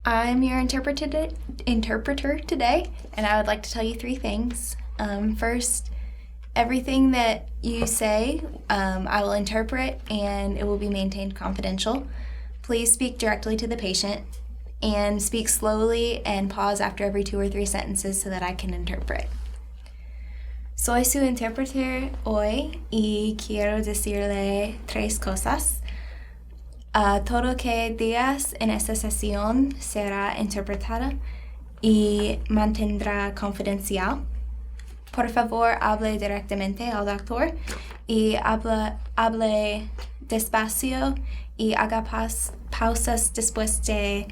I'm your interpreter today, and I would like to tell you three things. First, everything that you say, I will interpret, and it will be maintained confidential. Please speak directly to the patient, and speak slowly and pause after every 2 or 3 sentences so that I can interpret. Soy su intérprete hoy y quiero decirle 3 cosas. Todo que digas en esta sesión será interpretada y mantendrá confidencial. Por favor, hable directamente al doctor y hable despacio y haga pausas después de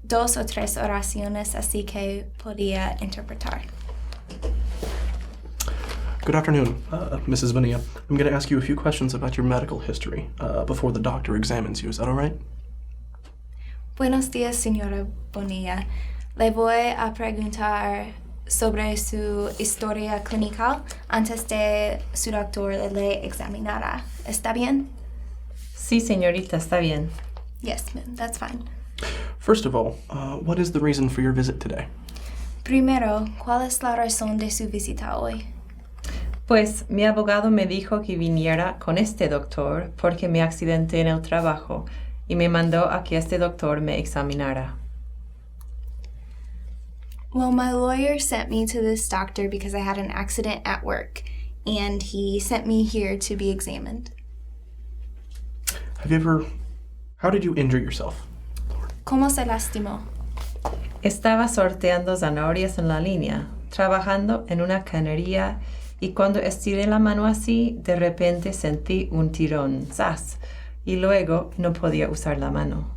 2 o 3 oraciones, así que podía interpretar. Good afternoon, Mrs. Bonilla. I'm going to ask you a few questions about your medical history before the doctor examines you. Is that all right? Buenos días, señora Bonilla. Le voy a preguntar sobre su historia clínica antes de su doctor le examinará. ¿Está bien? Sí, señorita, está bien. Yes, ma'am, that's fine. First of all, what is the reason for your visit today? Primero, ¿cuál es la razón de su visita hoy? Pues mi abogado me dijo que viniera con este doctor porque me accidenté en el trabajo y me mandó a que este doctor me examinara. Well, my lawyer sent me to this doctor because I had an accident at work, and he sent me here to be examined. How did you injure yourself? ¿Cómo se lastimó? Estaba sorteando zanahorias en la línea, trabajando en una canería y cuando estiré la mano así, de repente sentí un tirón, ¡zas! Y luego no podía usar la mano.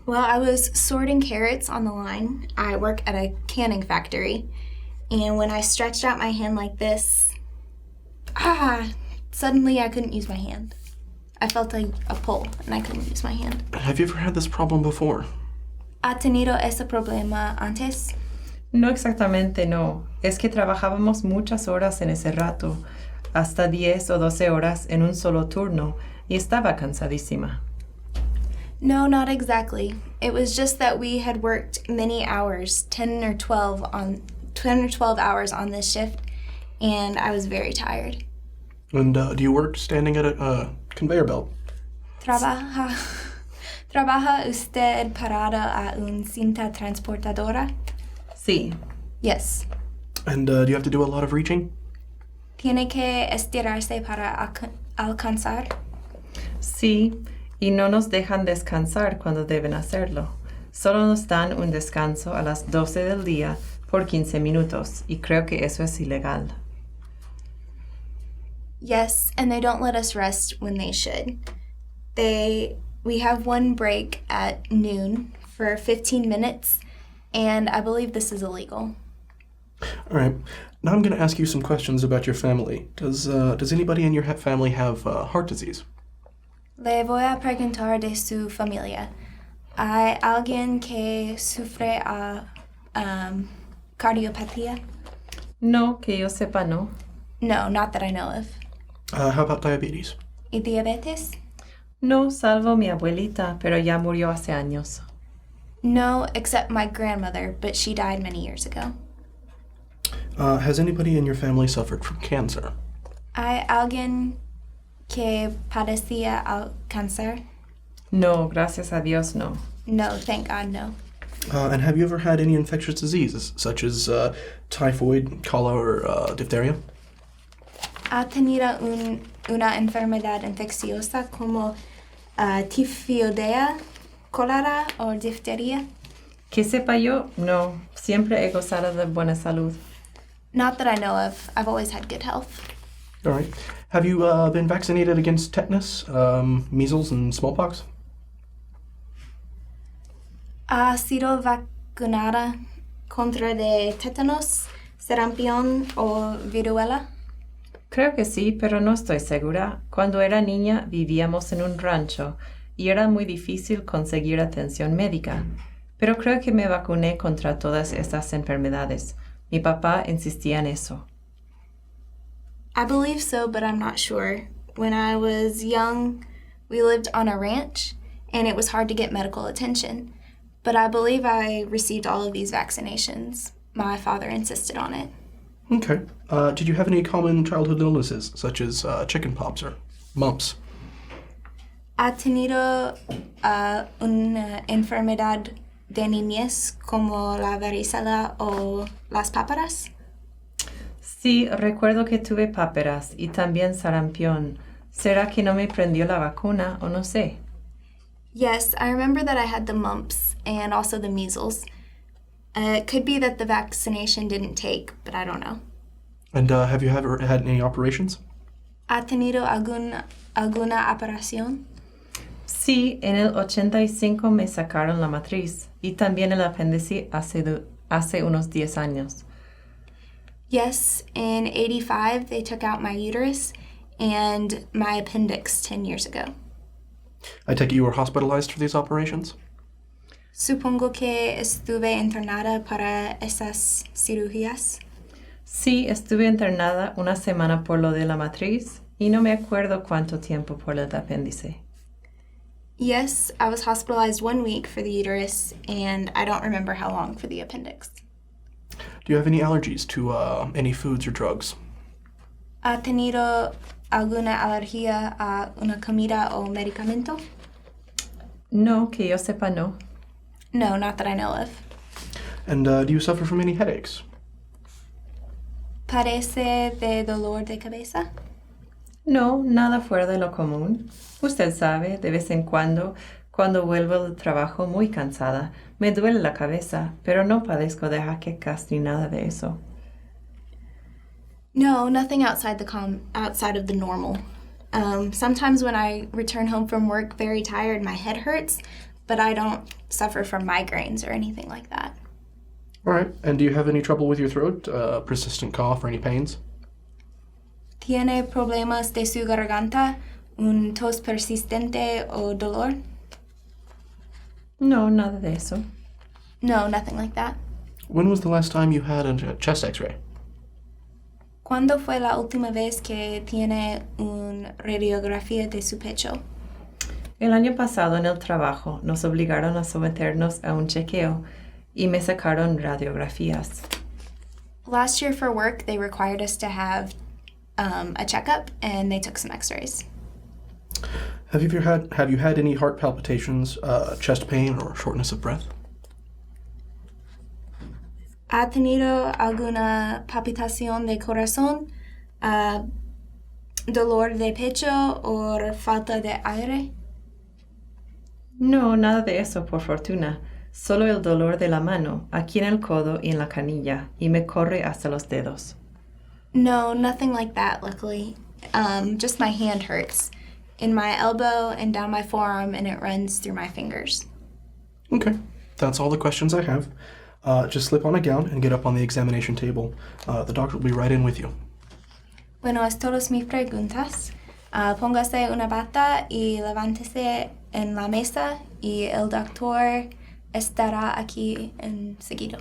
Well, I was sorting carrots on the line. I work at a canning factory. And when I stretched out my hand like this, suddenly I couldn't use my hand. I felt like a pull and I couldn't use my hand. Have you ever had this problem before? ¿Ha tenido ese problema antes? No exactamente, no. Es que trabajábamos muchas horas en ese rato, hasta 10 o 12 horas en un solo turno, y estaba cansadísima. No, not exactly. It was just that we had worked many hours, 10 or 12 hours on this shift, and I was very tired. And do you work standing at a conveyor belt? ¿Trabaja usted parada a una cinta transportadora? Sí. Yes. And do you have to do a lot of reaching? ¿Tiene que estirarse para alcanzar? Sí, y no nos dejan descansar cuando deben hacerlo. Solo nos dan un descanso a las 12 del día por 15 minutos, y creo que eso es ilegal. Yes, and they don't let us rest when they should. We have one break at noon for 15 minutes, and I believe this is illegal. All right. Now I'm going to ask you some questions about your family. Does anybody in your family have heart disease? Le voy a preguntar de su familia. ¿Hay alguien que sufre cardiopatía? No, que yo sepa no. No, not that I know of. How about diabetes? ¿Y diabetes? No, salvo mi abuelita, pero ya murió hace años. No, except my grandmother, but she died many years ago. Has anybody in your family suffered from cancer? ¿Hay alguien que padecía al cáncer? No, gracias a Dios no. No, thank God, no. And have you ever had any infectious diseases, such as typhoid, cholera, or diphtheria? ¿Ha tenido una enfermedad infecciosa como tifoidea, cólera o difteria? Que sepa yo, no. Siempre he gozado de buena salud. Not that I know of. I've always had good health. All right. Have you been vaccinated against tetanus, measles, and smallpox? ¿Ha sido vacunada contra de tétanos, sarampión o viruela? Creo que sí, pero no estoy segura. Cuando era niña vivíamos en un rancho y era muy difícil conseguir atención médica. Pero creo que me vacuné contra todas estas enfermedades. Mi papá insistía en eso. I believe so, but I'm not sure. When I was young, we lived on a ranch, and it was hard to get medical attention. But I believe I received all of these vaccinations. My father insisted on it. Okay. Did you have any common childhood illnesses, such as chickenpox or mumps? ¿Ha tenido una enfermedad de niñez como la varicela o las páparas? Sí, recuerdo que tuve páperas y también sarampión. ¿Será que no me prendió la vacuna o no sé? Yes, I remember that I had the mumps and also the measles. It could be that the vaccination didn't take, but I don't know. And have you ever had any operations? ¿Ha tenido alguna operación? Sí, en el 85 me sacaron la matriz y también el apéndice hace unos 10 años. Yes, in 85 they took out my uterus and my appendix 10 years ago. I take it you were hospitalized for these operations? Supongo que estuve internada para esas cirugías. Sí, estuve internada una semana por lo de la matriz y no me acuerdo cuánto tiempo por el apéndice. Yes, I was hospitalized 1 week for the uterus, and I don't remember how long for the appendix. Do you have any allergies to any foods or drugs? ¿Ha tenido alguna alergia a una comida o medicamento? No, que yo sepa no. No, not that I know of. And do you suffer from any headaches? ¿Padece de dolor de cabeza? No, nada fuera de lo común. Usted sabe, de vez en cuando vuelvo del trabajo muy cansada, me duele la cabeza, pero no padezco de jaquecas ni nada de eso. No, nothing outside of the normal. Sometimes when I return home from work very tired, my head hurts, but I don't suffer from migraines or anything like that. All right. And do you have any trouble with your throat, persistent cough or any pains? ¿Tiene problemas de su garganta, un tos persistente o dolor? No, nada de eso. No, nothing like that. When was the last time you had a chest x-ray? ¿Cuándo fue la última vez que tiene una radiografía de su pecho? El año pasado en el trabajo nos obligaron a someternos a un chequeo y me sacaron radiografías. Last year for work, they required us to have a checkup, and they took some x-rays. Have you had any heart palpitations, chest pain, or shortness of breath? ¿Ha tenido alguna palpitación de corazón, dolor de pecho o falta de aire? No, nada de eso, por fortuna. Solo el dolor de la mano, aquí en el codo y en la canilla, y me corre hasta los dedos. No, nothing like that, luckily. Just my hand hurts. In my elbow and down my forearm, and it runs through my fingers. Okay, that's all the questions I have. Just slip on a gown and get up on the examination table. The doctor will be right in with you. Bueno, es todas mis preguntas. Póngase una bata y levántese en la mesa y el doctor estará aquí enseguida.